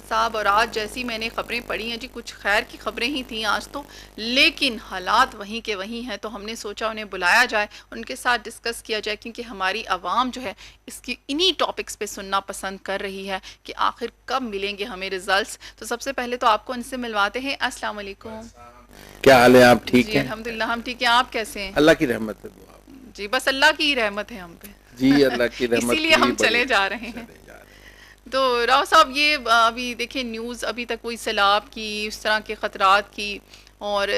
صاحب، اور آج جیسی میں نے خبریں پڑھی ہیں جی، کچھ خیر کی خبریں ہی تھیں آج تو، لیکن حالات وہیں کے وہیں ہیں، تو ہم نے سوچا انہیں بلایا جائے، ان کے ساتھ ڈسکس کیا جائے، کیونکہ ہماری عوام جو ہے اس کی انہی ٹاپکس پہ سننا پسند کر رہی ہے کہ آخر کب ملیں گے ہمیں ریزلٹس. تو سب سے پہلے تو آپ کو ان سے ملواتے ہیں. السلام علیکم. کیا حال ہے؟ آپ ٹھیک جی ہیں؟ الحمدللہ ہم ٹھیک ہیں، آپ کیسے ہیں؟ اللہ کی رحمت ہے دعا. جی بس اللہ کی ہی رحمت ہے ہم پہ. جی اللہ کی اسی رحمت لیے کی ہم بڑی چلے جا رہے ہیں. چلے جا رہے ہیں. تو راؤ صاحب، یہ ابھی دیکھیں نیوز، ابھی تک کوئی سیلاب کی، اس طرح کے خطرات کی، اور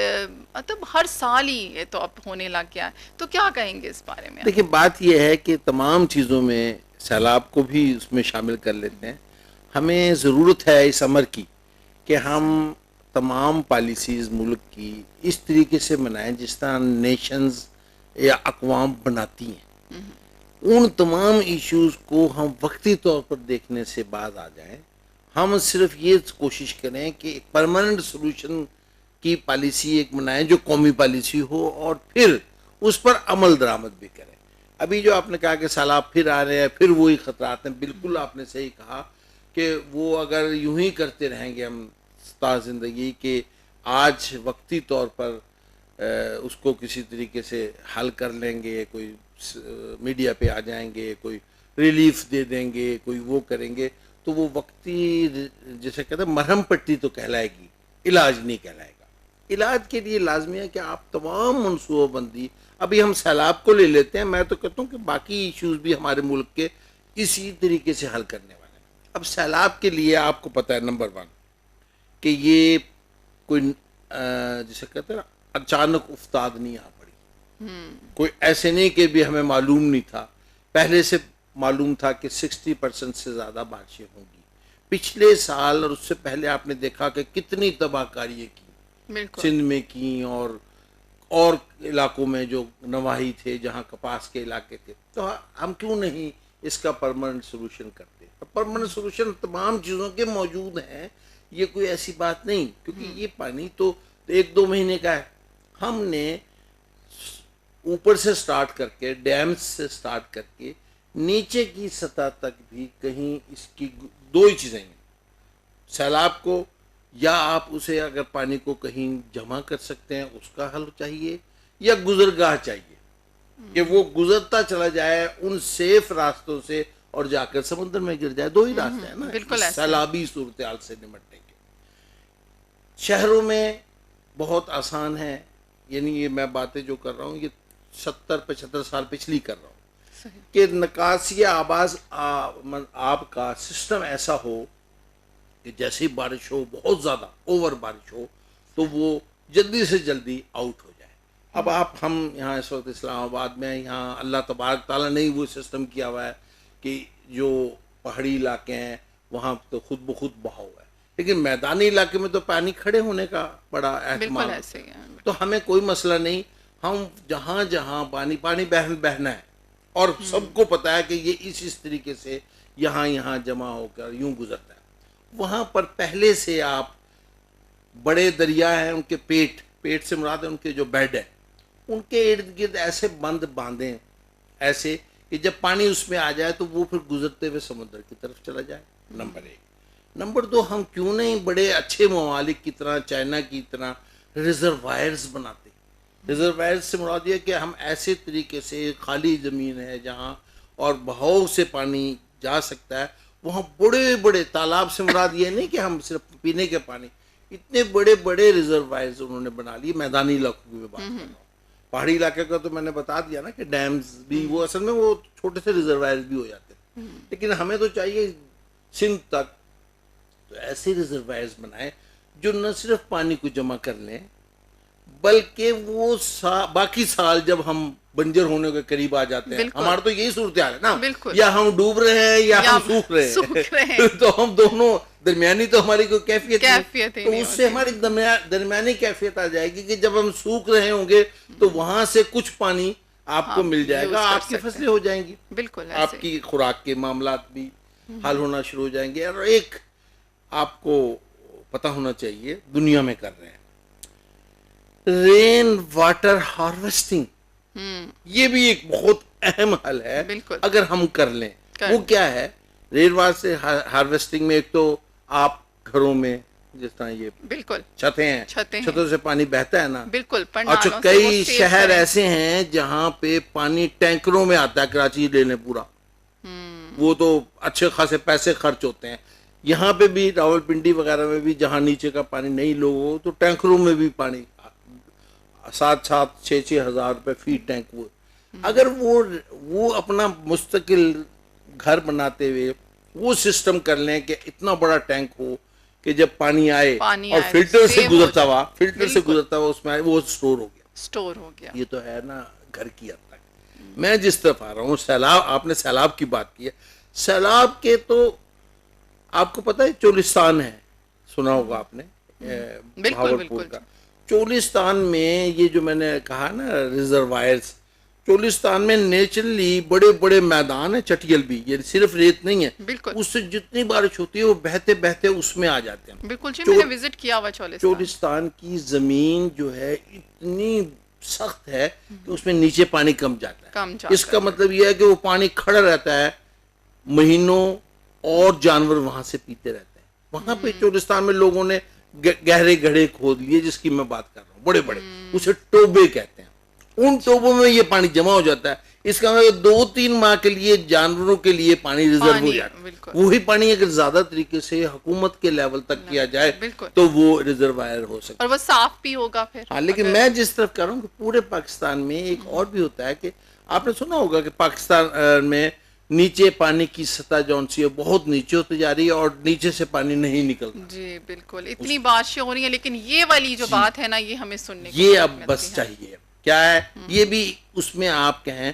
مطلب ہر سال ہی یہ تو اب ہونے لگ گیا ہے، تو کیا کہیں گے اس بارے میں دیکھیں آپ؟ بات یہ ہے کہ تمام چیزوں میں سیلاب کو بھی اس میں شامل کر لیتے ہیں. ہمیں ضرورت ہے اس امر کی کہ ہم تمام پالیسیز ملک کی اس طریقے سے بنائیں جس طرح نیشنز یا اقوام بناتی ہیں. ان تمام ایشوز کو ہم وقتی طور پر دیکھنے سے باز آ جائیں. ہم صرف یہ کوشش کریں کہ ایک پرماننٹ سولوشن کی پالیسی ایک بنائیں جو قومی پالیسی ہو، اور پھر اس پر عمل درآمد بھی کریں. ابھی جو آپ نے کہا کہ سیلاب پھر آ رہے ہیں، پھر وہی خطرات ہیں، بالکل آپ نے صحیح کہا کہ وہ اگر یوں ہی کرتے رہیں گے ہم تا زندگی کہ آج وقتی طور پر اس کو کسی طریقے سے حل کر لیں گے، کوئی میڈیا پہ آ جائیں گے، کوئی ریلیف دے دیں گے، کوئی وہ کریں گے، تو وہ وقتی جیسے کہتے ہیں مرہم پٹی تو کہلائے گی، علاج نہیں کہلائے گا. علاج کے لیے لازمی ہے کہ آپ تمام منصوبہ بندی، ابھی ہم سیلاب کو لے لیتے ہیں، میں تو کہتا ہوں کہ باقی ایشوز بھی ہمارے ملک کے اسی طریقے سے حل کرنے والے ہیں. اب سیلاب کے لیے آپ کو پتہ ہے نمبر 1 کہ یہ کوئی جسے کہتے ہیں نا اچانک افتاد نہیں آ پڑی. کوئی ایسے نہیں کہ بھی ہمیں معلوم نہیں تھا، پہلے سے معلوم تھا کہ 60% سے زیادہ بارشیں ہوں گی. پچھلے سال اور اس سے پہلے آپ نے دیکھا کہ کتنی تباہ کاریاں کی بالکل. سندھ میں کی، اور علاقوں میں جو نواحی تھے جہاں کپاس کے علاقے تھے. تو ہم کیوں نہیں اس کا پرماننٹ سولوشن کرتے؟ پرماننٹ سولوشن تمام چیزوں کے موجود ہیں، یہ کوئی ایسی بات نہیں، کیونکہ یہ پانی تو 1-2 مہینے کا ہے. ہم نے اوپر سے سٹارٹ کر کے، ڈیمز سے سٹارٹ کر کے نیچے کی سطح تک بھی کہیں اس کی 2 ہی چیزیں ہیں. سیلاب کو یا آپ اسے اگر پانی کو کہیں جمع کر سکتے ہیں اس کا حل چاہیے، یا گزرگاہ چاہیے کہ وہ گزرتا چلا جائے ان سیف راستوں سے اور جا کر سمندر میں گر جائے. 2 ہی راستے ہیں نا بالکل اس ایسے. سیلابی صورتحال سے نمٹنے کے. شہروں میں بہت آسان ہے، یعنی یہ میں باتیں جو کر رہا ہوں یہ 70-75 سال پچھلی کر رہا ہوں، کہ نکاسی آب کا سسٹم ایسا ہو کہ جیسی بارش ہو، بہت زیادہ اوور بارش ہو، تو وہ جلدی سے جلدی آؤٹ ہو جائے. اب ہم یہاں اس وقت اسلام آباد میں، یہاں اللہ تبارک تعالیٰ نے وہ سسٹم کیا ہوا ہے کہ جو پہاڑی علاقے ہیں وہاں تو خود بخود بہاؤ ہے، لیکن میدانی علاقے میں تو پانی کھڑے ہونے کا بڑا احتمال ہوتا ہے. تو ہمیں کوئی مسئلہ نہیں، ہم جہاں جہاں پانی بہنا ہے، اور سب کو پتا ہے کہ یہ اس طریقے سے یہاں جمع ہو کر یوں گزرتا ہے. وہاں پر پہلے سے آپ بڑے دریا ہیں، ان کے پیٹ سے مراد ہے ان کے جو بیڈ ہے، ان کے ارد گرد ایسے بند باندھیں، ایسے کہ جب پانی اس میں آ جائے تو وہ پھر گزرتے ہوئے سمندر کی طرف چلا جائے. نمبر 1. نمبر 2، ہم کیوں نہیں بڑے اچھے ممالک کی طرح، چائنا کی طرح ریزروائرز بناتے. ریزروائرز سے مراد یہ کہ ہم ایسے طریقے سے خالی زمین ہے جہاں اور بہاؤ سے پانی جا سکتا ہے، وہاں بڑے بڑے تالاب سے مراد یہ نہیں کہ ہم صرف پینے کے پانی، اتنے بڑے بڑے ریزروائرز انہوں نے بنا لیے. میدانی علاقوں کی بات کر رہا ہوں، پہاڑی علاقے کا تو میں نے بتا دیا نا کہ ڈیمز بھی وہ اصل میں وہ چھوٹے سے ریزروائرز بھی ہو جاتے ہیں. لیکن ہمیں تو چاہیے سندھ تک تو ایسے ریزروائرز بنائیں جو نہ صرف پانی کو جمع کر لیں، بلکہ وہ باقی سال جب ہم بنجر ہونے کے قریب آ جاتے ہیں، ہمارا تو یہی صورتحال ہے نا، یا ہم ڈوب رہے ہیں یا ہم سوکھ رہے ہیں، تو ہم دونوں درمیانی تو ہماری کوئی کیفیت نہیں، تو اس سے ہماری درمیانی کیفیت آ جائے گی کہ جب ہم سوکھ رہے ہوں گے تو وہاں سے کچھ پانی آپ کو مل جائے گا، آپ کی فصلیں ہو جائیں گی، آپ کی خوراک کے معاملات بھی حل ہونا شروع ہو جائیں گے. اور ایک آپ کو پتہ ہونا چاہیے دنیا میں کر رہے ہیں رین واٹر ہارویسٹنگ، یہ بھی ایک بہت اہم حل ہے اگر ہم کر لیں. وہ کیا ہے؟ رین واٹر ہارویسٹنگ میں ایک تو آپ گھروں میں جس طرح یہ بالکل چھتیں ہیں، چھتیں ہیں، چھتوں سے پانی بہتا ہے نا، بالکل پر اچھا نالوں سے وہ کئی سیو شہر کریں۔ ایسے ہیں جہاں پہ پانی ٹینکروں میں آتا ہے، کراچی لے لیں پورا، وہ تو اچھے خاصے پیسے خرچ ہوتے ہیں. یہاں پہ بھی راول پنڈی وغیرہ میں بھی جہاں نیچے کا پانی نہیں لوگ ہو تو ٹینکروں میں بھی پانی 7,000-6,000 ہزار روپے فی ٹینک. وہ اگر وہ اپنا مستقل گھر بناتے ہوئے وہ سسٹم کر لیں کہ اتنا بڑا ٹینک ہو کہ جب پانی آئے اور فلٹر سے گزرتا ہوا اس میں آئے وہ سٹور ہو گیا. سٹور ہو گیا. یہ تو ہے نا گھر کی حد تک. میں جس طرف آ رہا ہوں سیلاب، آپ نے سیلاب کی بات کی ہے، سیلاب کے تو آپ کو پتہ ہے چولستان ہے، سنا ہوگا آپ نے بہاولپور کا. چولستان میں یہ جو میں نے کہا نا ریزروائرز، چولستان میں نیچرلی بڑے بڑے میدان ہیں، چٹیل بھی، یہ صرف ریت نہیں ہے، اس سے جتنی بارش ہوتی ہے وہ بہتے بہتے اس میں آ جاتے ہیں. بالکل جی، میں نے وزٹ کیا ہوا چولستان کی زمین جو ہے اتنی سخت ہے کہ اس میں نیچے پانی کم جاتا ہے. اس کا مطلب یہ ہے کہ وہ پانی کھڑا رہتا ہے مہینوں اور جانور وہاں سے پیتے رہتے ہیں. وہاں پہ چولستان میں لوگوں نے گہرے گڑھے کھود لیے، جس کی میں بات کر رہا ہوں، بڑے بڑے، اسے ٹوبے کہتے ہیں. ان ٹوبوں میں یہ پانی جمع ہو جاتا ہے. اس کا مطلب 2-3 ماہ کے لیے جانوروں کے لیے پانی ریزرو ہو جاتا ہے. وہی پانی اگر زیادہ طریقے سے حکومت کے لیول تک کیا جائے تو وہ ریزروائر ہو سکتا ہے اور وہ صاف بھی ہوگا پھر. ہاں، لیکن میں جس طرف کر رہا ہوں کہ پورے پاکستان میں ایک اور بھی ہوتا ہے کہ آپ نے سنا ہوگا کہ پاکستان میں نیچے پانی کی سطح جون سی ہے بہت نیچے ہوتی جا رہی ہے اور نیچے سے پانی نہیں نکلتا. جی بالکل، اتنی بارشیں ہو رہی ہیں، لیکن یہ والی جو بات ہے نا یہ ہمیں سننے کو یہ اب بس چاہیے. کیا ہے یہ بھی اس میں آپ کہیں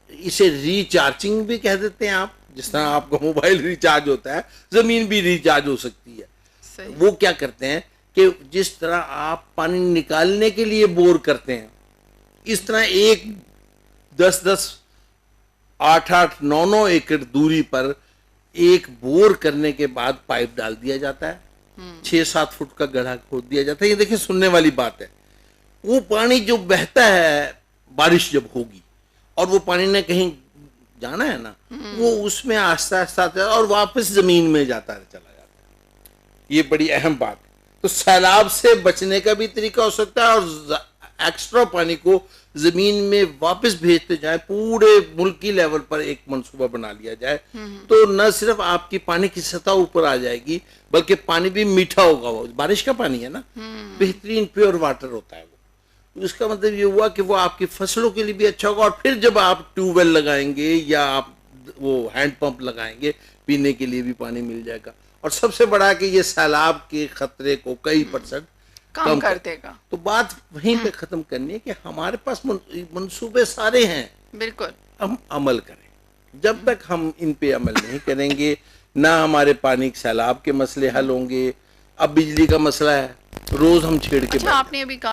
اسے ریچارجنگ بھی کہہ دیتے ہیں آپ، جس طرح آپ کا موبائل ریچارج ہوتا ہے زمین بھی ریچارج ہو سکتی ہے. وہ کیا کرتے ہیں کہ جس طرح آپ پانی نکالنے کے لیے بور کرتے ہیں، اس طرح ایک 10-10 8-8 9-9 ایکڑ دوری پر ایک بور کرنے کے بعد پائپ ڈال دیا جاتا ہے، 6-7 فٹ کا گڑھا کھود دیا جاتا ہے. یہ دیکھیں سننے والی بات ہے. وہ پانی جو بہتا ہے بارش جب ہوگی اور وہ پانی نے کہیں جانا ہے نا، وہ اس میں آہستہ آہستہ آتا ہے اور واپس زمین میں جاتا ہے، چلا جاتا ہے. یہ بڑی اہم بات ہے. تو سیلاب سے بچنے کا بھی طریقہ ہو سکتا ہے اور ایکسٹرا پانی کو زمین میں واپس بھیجتے جائیں. پورے ملک کی لیول پر ایک منصوبہ بنا لیا جائے تو نہ صرف آپ کی پانی کی سطح اوپر آ جائے گی بلکہ پانی بھی میٹھا ہوگا. وہ بارش کا پانی ہے نا، بہترین پیور واٹر ہوتا ہے وہ. اس کا مطلب یہ ہوا کہ وہ آپ کی فصلوں کے لیے بھی اچھا ہوگا. اور پھر جب آپ ٹیوب ویل لگائیں گے یا آپ وہ ہینڈ پمپ لگائیں گے پینے کے لیے بھی پانی مل جائے گا. اور سب سے بڑا کہ یہ سیلاب کے خطرے کو کئی % کم کر دے گا. تو بات وہیں پہ ختم کرنی ہے کہ ہمارے پاس منصوبے سارے ہیں، بالکل ہم عمل کریں. جب تک ہم ان پہ عمل نہیں کریں گے نہ ہمارے پانی سیلاب کے مسئلے حل ہوں گے. اب بجلی کا مسئلہ ہے، روز ہم چھیڑ کے آپ نے ابھی